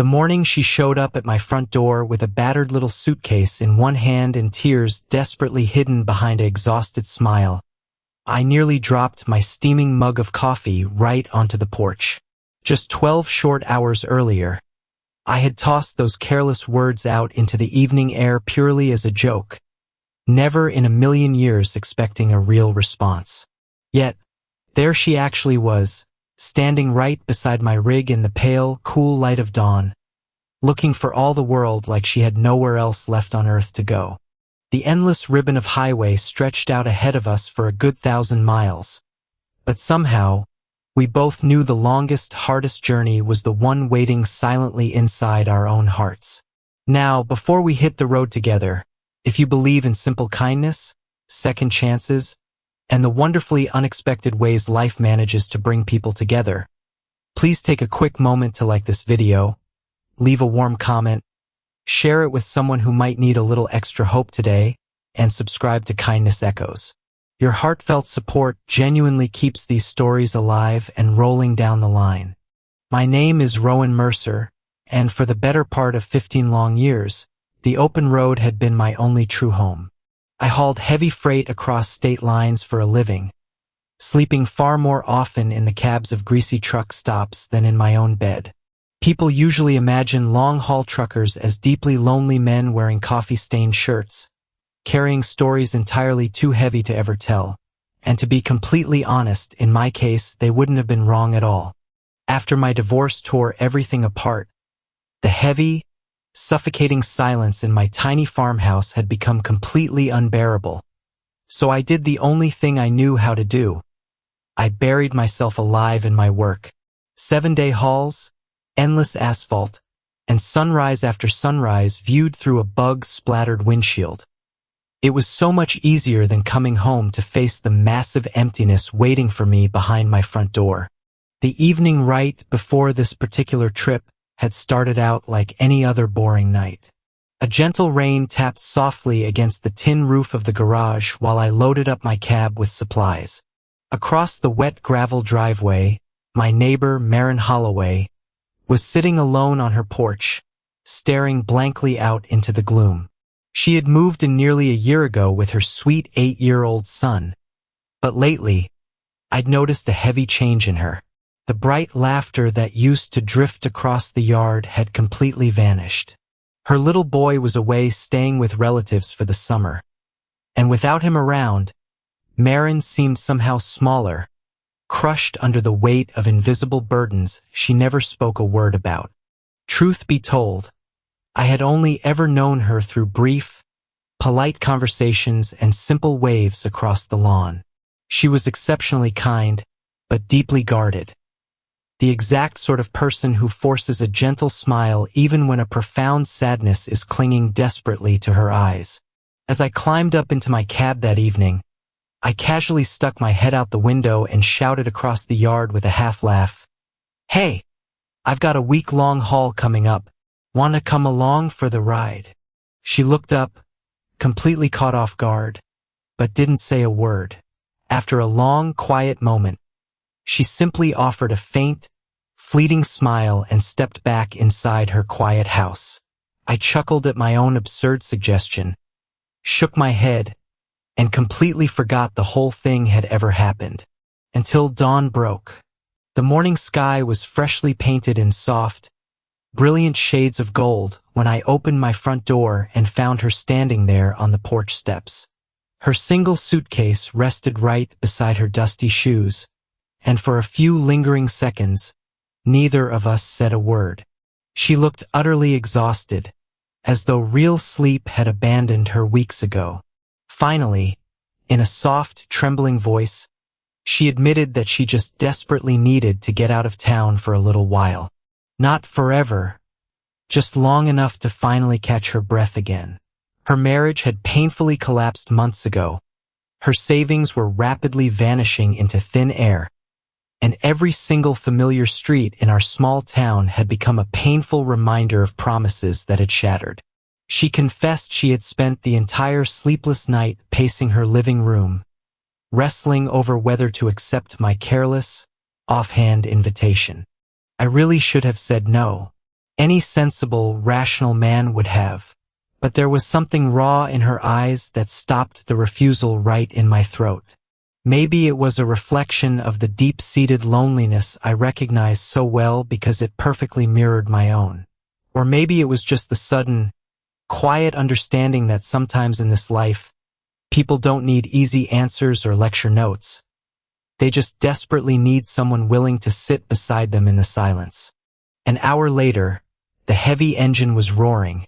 The morning she showed up at my front door with a battered little suitcase in one hand and tears desperately hidden behind an exhausted smile, I nearly dropped my steaming mug of coffee right onto the porch. Just 12 short hours earlier, I had tossed those careless words out into the evening air purely as a joke, never in a million years expecting a real response. Yet, there she actually was, standing right beside my rig in the pale, cool light of dawn, looking for all the world like she had nowhere else left on earth to go. The endless ribbon of highway stretched out ahead of us for a good 1,000 miles, but somehow, we both knew the longest, hardest journey was the one waiting silently inside our own hearts. Now, before we hit the road together, if you believe in simple kindness, second chances, and the wonderfully unexpected ways life manages to bring people together, please take a quick moment to like this video, leave a warm comment, share it with someone who might need a little extra hope today, and subscribe to Kindness Echoes. Your heartfelt support genuinely keeps these stories alive and rolling down the line. My name is Rowan Mercer, and for the better part of 15 long years, the open road had been my only true home. I hauled heavy freight across state lines for a living, sleeping far more often in the cabs of greasy truck stops than in my own bed. People usually imagine long-haul truckers as deeply lonely men wearing coffee-stained shirts, carrying stories entirely too heavy to ever tell, and to be completely honest, in my case, they wouldn't have been wrong at all. After my divorce tore everything apart, the heavy, suffocating silence in my tiny farmhouse had become completely unbearable. So I did the only thing I knew how to do. I buried myself alive in my work. 7-day hauls, endless asphalt, and sunrise after sunrise viewed through a bug-splattered windshield. It was so much easier than coming home to face the massive emptiness waiting for me behind my front door. The evening right before this particular trip had started out like any other boring night. A gentle rain tapped softly against the tin roof of the garage while I loaded up my cab with supplies. Across the wet gravel driveway, my neighbor, Marin Holloway, was sitting alone on her porch, staring blankly out into the gloom. She had moved in nearly a year ago with her sweet 8-year-old son, but lately, I'd noticed a heavy change in her. The bright laughter that used to drift across the yard had completely vanished. Her little boy was away staying with relatives for the summer, and without him around, Marin seemed somehow smaller, crushed under the weight of invisible burdens she never spoke a word about. Truth be told, I had only ever known her through brief, polite conversations and simple waves across the lawn. She was exceptionally kind, but deeply guarded. The exact sort of person who forces a gentle smile even when a profound sadness is clinging desperately to her eyes. As I climbed up into my cab that evening, I casually stuck my head out the window and shouted across the yard with a half-laugh, "Hey, I've got a week-long haul coming up. Want to come along for the ride?" She looked up, completely caught off guard, but didn't say a word. After a long, quiet moment, she simply offered a faint, fleeting smile and stepped back inside her quiet house. I chuckled at my own absurd suggestion, shook my head, and completely forgot the whole thing had ever happened. Until dawn broke. The morning sky was freshly painted in soft, brilliant shades of gold when I opened my front door and found her standing there on the porch steps. Her single suitcase rested right beside her dusty shoes, and for a few lingering seconds, neither of us said a word. She looked utterly exhausted, as though real sleep had abandoned her weeks ago. Finally, in a soft, trembling voice, she admitted that she just desperately needed to get out of town for a little while. Not forever, just long enough to finally catch her breath again. Her marriage had painfully collapsed months ago. Her savings were rapidly vanishing into thin air, and every single familiar street in our small town had become a painful reminder of promises that had shattered. She confessed she had spent the entire sleepless night pacing her living room, wrestling over whether to accept my careless, offhand invitation. I really should have said no. any sensible, rational man would have. But there was something raw in her eyes that stopped the refusal right in my throat. Maybe it was a reflection of the deep-seated loneliness I recognized so well because it perfectly mirrored my own. Or maybe it was just the sudden, quiet understanding that sometimes in this life, people don't need easy answers or lecture notes. They just desperately need someone willing to sit beside them in the silence. An hour later, the heavy engine was roaring,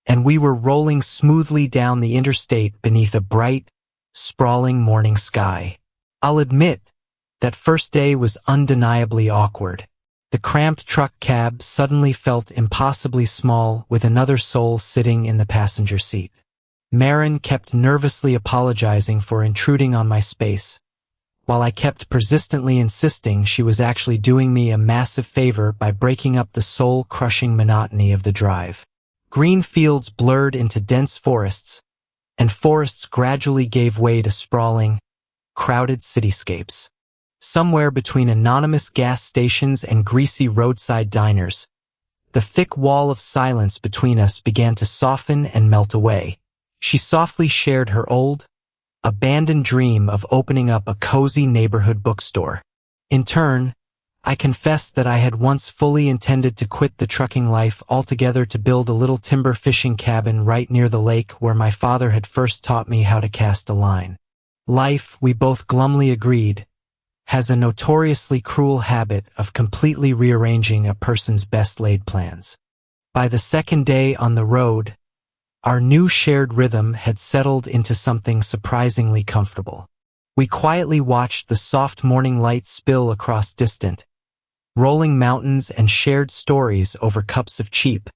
and we were rolling smoothly down the interstate beneath a bright, sprawling morning sky. I'll admit, that first day was undeniably awkward. The cramped truck cab suddenly felt impossibly small with another soul sitting in the passenger seat. Marin kept nervously apologizing for intruding on my space, while I kept persistently insisting she was actually doing me a massive favor by breaking up the soul-crushing monotony of the drive. Green fields blurred into dense forests, and forests gradually gave way to sprawling, crowded cityscapes. Somewhere between anonymous gas stations and greasy roadside diners, the thick wall of silence between us began to soften and melt away. She softly shared her old, abandoned dream of opening up a cozy neighborhood bookstore. In turn, I confessed that I had once fully intended to quit the trucking life altogether to build a little timber fishing cabin right near the lake where my father had first taught me how to cast a line. Life, we both glumly agreed, has a notoriously cruel habit of completely rearranging a person's best-laid plans. By the second day on the road, our new shared rhythm had settled into something surprisingly comfortable. We quietly watched the soft morning light spill across distant, rolling mountains and shared stories over cups of cheap,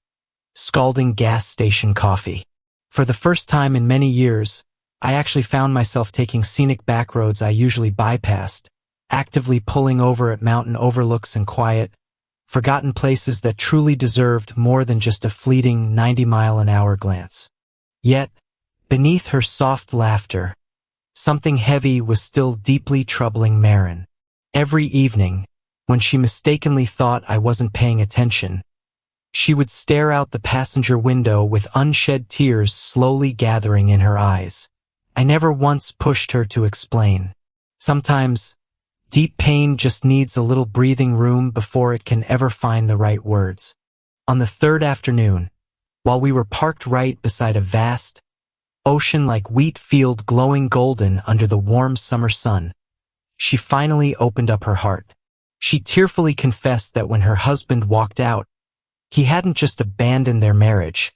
scalding gas station coffee. For the first time in many years, I actually found myself taking scenic backroads I usually bypassed, actively pulling over at mountain overlooks and quiet, forgotten places that truly deserved more than just a fleeting 90-mile-an-hour glance. Yet, beneath her soft laughter, something heavy was still deeply troubling Marin. Every evening, when she mistakenly thought I wasn't paying attention, she would stare out the passenger window with unshed tears slowly gathering in her eyes. I never once pushed her to explain. Sometimes, deep pain just needs a little breathing room before it can ever find the right words. On the third afternoon, while we were parked right beside a vast, ocean-like wheat field glowing golden under the warm summer sun, she finally opened up her heart. She tearfully confessed that when her husband walked out, he hadn't just abandoned their marriage,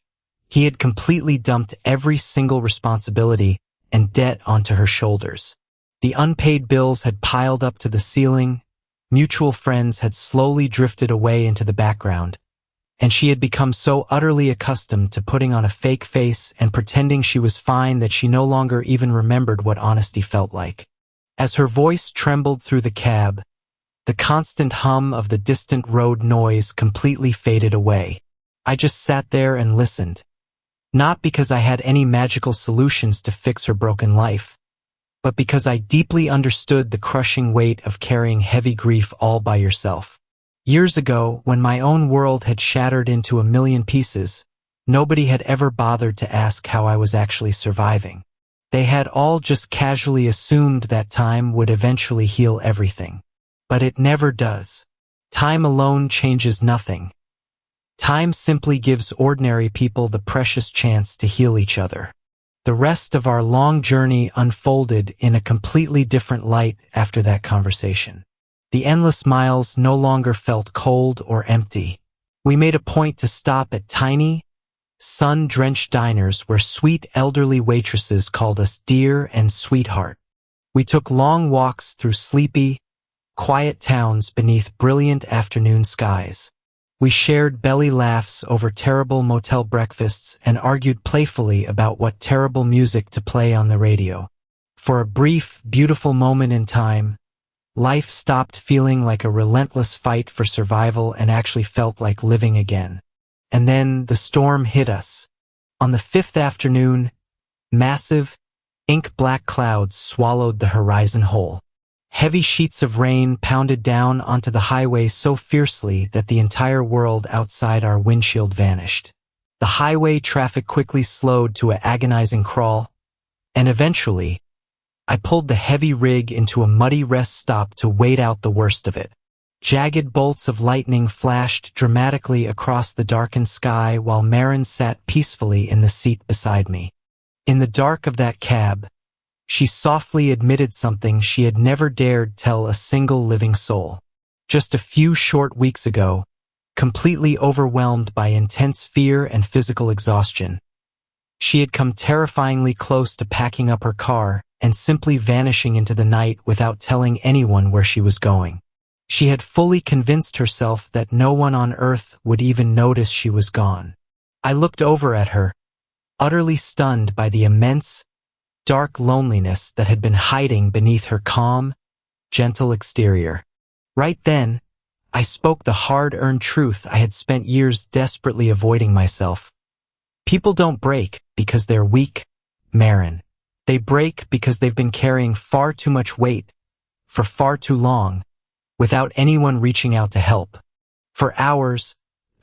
he had completely dumped every single responsibility and debt onto her shoulders. The unpaid bills had piled up to the ceiling, mutual friends had slowly drifted away into the background, and she had become so utterly accustomed to putting on a fake face and pretending she was fine that she no longer even remembered what honesty felt like. As her voice trembled through the cab, the constant hum of the distant road noise completely faded away. I just sat there and listened, not because I had any magical solutions to fix her broken life, but because I deeply understood the crushing weight of carrying heavy grief all by yourself. Years ago, when my own world had shattered into a million pieces, nobody had ever bothered to ask how I was actually surviving. They had all just casually assumed that time would eventually heal everything. But it never does. Time alone changes nothing. Time simply gives ordinary people the precious chance to heal each other. The rest of our long journey unfolded in a completely different light after that conversation. The endless miles no longer felt cold or empty. We made a point to stop at tiny, sun-drenched diners where sweet elderly waitresses called us dear and sweetheart. We took long walks through sleepy, quiet towns beneath brilliant afternoon skies. We shared belly laughs over terrible motel breakfasts and argued playfully about what terrible music to play on the radio. For a brief, beautiful moment in time, life stopped feeling like a relentless fight for survival and actually felt like living again. And then the storm hit us. On the fifth afternoon, massive, ink-black clouds swallowed the horizon whole. Heavy sheets of rain pounded down onto the highway so fiercely that the entire world outside our windshield vanished. The highway traffic quickly slowed to an agonizing crawl, and eventually, I pulled the heavy rig into a muddy rest stop to wait out the worst of it. Jagged bolts of lightning flashed dramatically across the darkened sky while Marin sat peacefully in the seat beside me. In the dark of that cab, she softly admitted something she had never dared tell a single living soul. Just a few short weeks ago, completely overwhelmed by intense fear and physical exhaustion, she had come terrifyingly close to packing up her car and simply vanishing into the night without telling anyone where she was going. She had fully convinced herself that no one on earth would even notice she was gone. I looked over at her, utterly stunned by the immense, dark loneliness that had been hiding beneath her calm, gentle exterior. Right then, I spoke the hard-earned truth I had spent years desperately avoiding myself. People don't break because they're weak, Marin. They break because they've been carrying far too much weight for far too long, without anyone reaching out to help. For hours,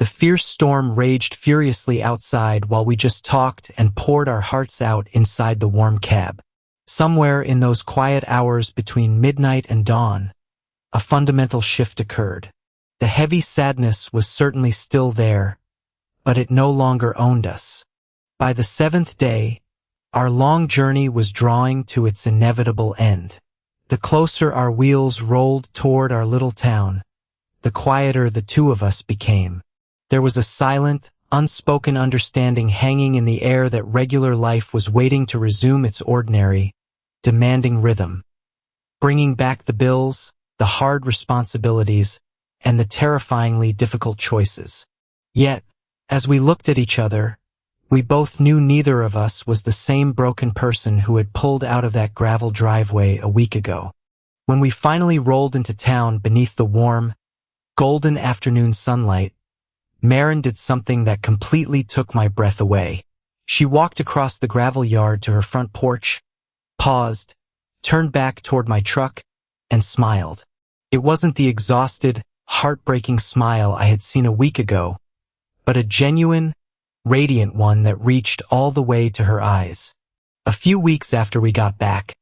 the fierce storm raged furiously outside while we just talked and poured our hearts out inside the warm cab. Somewhere in those quiet hours between midnight and dawn, a fundamental shift occurred. The heavy sadness was certainly still there, but it no longer owned us. By the seventh day, our long journey was drawing to its inevitable end. The closer our wheels rolled toward our little town, the quieter the two of us became. There was a silent, unspoken understanding hanging in the air that regular life was waiting to resume its ordinary, demanding rhythm, bringing back the bills, the hard responsibilities, and the terrifyingly difficult choices. Yet, as we looked at each other, we both knew neither of us was the same broken person who had pulled out of that gravel driveway a week ago. When we finally rolled into town beneath the warm, golden afternoon sunlight, Marin did something that completely took my breath away. She walked across the gravel yard to her front porch, paused, turned back toward my truck, and smiled. It wasn't the exhausted, heartbreaking smile I had seen a week ago, but a genuine, radiant one that reached all the way to her eyes. A few weeks after we got back,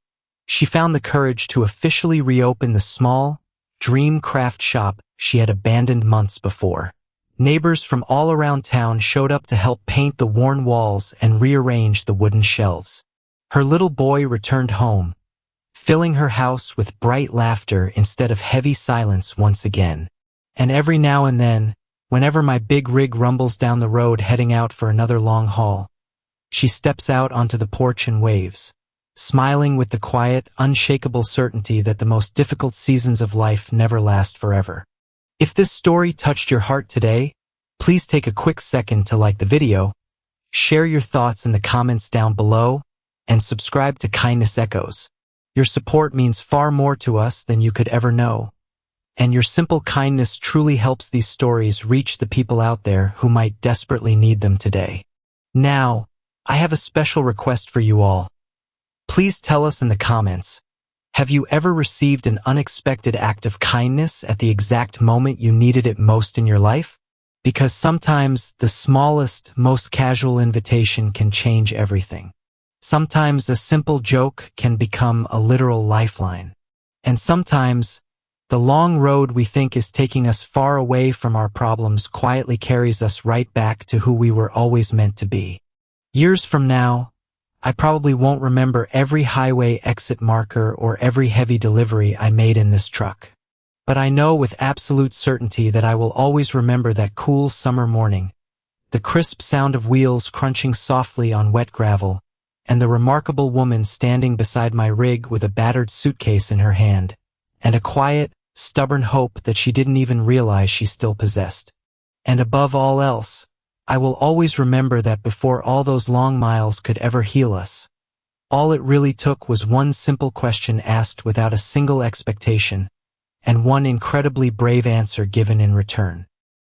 she found the courage to officially reopen the small, dream craft shop she had abandoned months before. Neighbors from all around town showed up to help paint the worn walls and rearrange the wooden shelves. Her little boy returned home, filling her house with bright laughter instead of heavy silence once again. And every now and then, whenever my big rig rumbles down the road heading out for another long haul, she steps out onto the porch and waves, smiling with the quiet, unshakable certainty that the most difficult seasons of life never last forever. If this story touched your heart today, please take a quick second to like the video, share your thoughts in the comments down below, and subscribe to Kindness Echoes. Your support means far more to us than you could ever know. And your simple kindness truly helps these stories reach the people out there who might desperately need them today. Now, I have a special request for you all. Please tell us in the comments, have you ever received an unexpected act of kindness at the exact moment you needed it most in your life? Because sometimes the smallest, most casual invitation can change everything. Sometimes a simple joke can become a literal lifeline. And sometimes, the long road we think is taking us far away from our problems quietly carries us right back to who we were always meant to be. Years from now, I probably won't remember every highway exit marker or every heavy delivery I made in this truck. But I know with absolute certainty that I will always remember that cool summer morning, the crisp sound of wheels crunching softly on wet gravel, and the remarkable woman standing beside my rig with a battered suitcase in her hand, and a quiet, stubborn hope that she didn't even realize she still possessed. And above all else, I will always remember that before all those long miles could ever heal us, all it really took was one simple question asked without a single expectation, and one incredibly brave answer given in return.